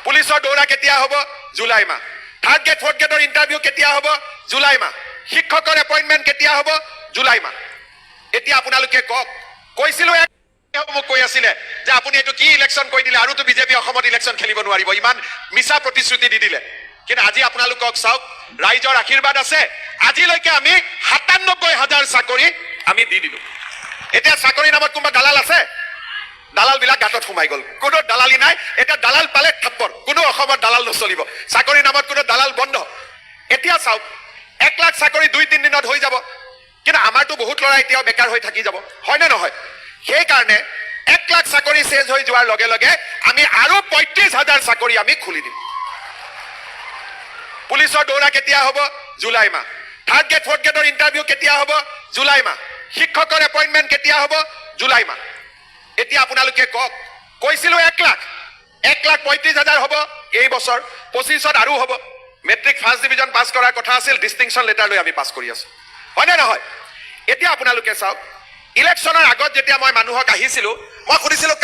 পুলিচৰ দৌৰা কেতিয়া হ'ব? জুলাই মাহ। থাৰ্ড গ্ৰেড ফৰ্থ গ্ৰেডৰ ইণ্টাৰভিউ কেতিয়া হ'ব? জুলাই মাহ। শিক্ষকৰ এপইণ্টমেণ্ট কেতিয়া হ'ব? জুলাই মাহ। এতিয়া আপোনালোকে কওক, কৈছিলো মোক কৈ আছিলে যে আপুনি এইটো কি ইলেকশ্যন কৰি দিলে, আৰুতো বিজেপি অসমত ইলেকশ্যন খেলিব নোৱাৰিব, ইমান মিছা প্ৰতিশ্ৰুতি দি দিলে। কিন্তু আজি আপোনালোকক চাওক, ৰাইজৰ আশীৰ্বাদ আছে। আজিলৈকে আমি ৯৭,০০০ চাকৰি আমি দি দিলো। এতিয়া চাকৰি নামত কোনোবা দালাল আছে? দালাল বিলাক গাঁতত সোমাই গ'ল, কোনো দালালি নাই। এতিয়া দালাল পালে থাপ্পৰ, কোনো অসমত দালাল নচলিব। চাকৰি নামত কোনো দালাল বন্ধ। এতিয়া চাওক, ১ লাখ চাকৰি ২-৩ দিনত হৈ যাব, কিন্তু আমাৰতো বহুত ল'ৰা এতিয়াও বেকাৰ হৈ থাকি যাব, হয়নে নহয়? সেইকাৰণে ১ লাখ চাকৰি চেঞ্জ হৈ যোৱাৰ লগে লগে আমি আৰু ৩৫,০০০ চাকৰি আমি খুলি দিম। পুলিচৰ দৌৰা কেতিয়া হ'ব? জুলাই মাহ। থাৰ্ড গ্ৰেড ফৰ্থ গ্ৰেডৰ ইণ্টাৰভিউ কেতিয়া হ'ব? জুলাই মাহ। শিক্ষকৰ এপইণ্টমেণ্ট কেতিয়া হ'ব? জুলাই মাহ। এতিয়া আপোনালোকে কওক, কৈছিলো ১ লাখ ৩৫,০০০ হ'ব এই বছৰ, ২৫ত আৰু হ'ব। মেট্ৰিক ফাৰ্ষ্ট ডিভিজন পাছ কৰাৰ কথা আছিল, ডিষ্টিংশ্যন লেটাৰ লৈ আমি পাছ কৰি আছো, হয়নে নহয়? এতিয়া আপোনালোকে চাওক, ইলেকশ্যনৰ আগত যেতিয়া মই মানুহক আহিছিলো, মই সুধিছিলো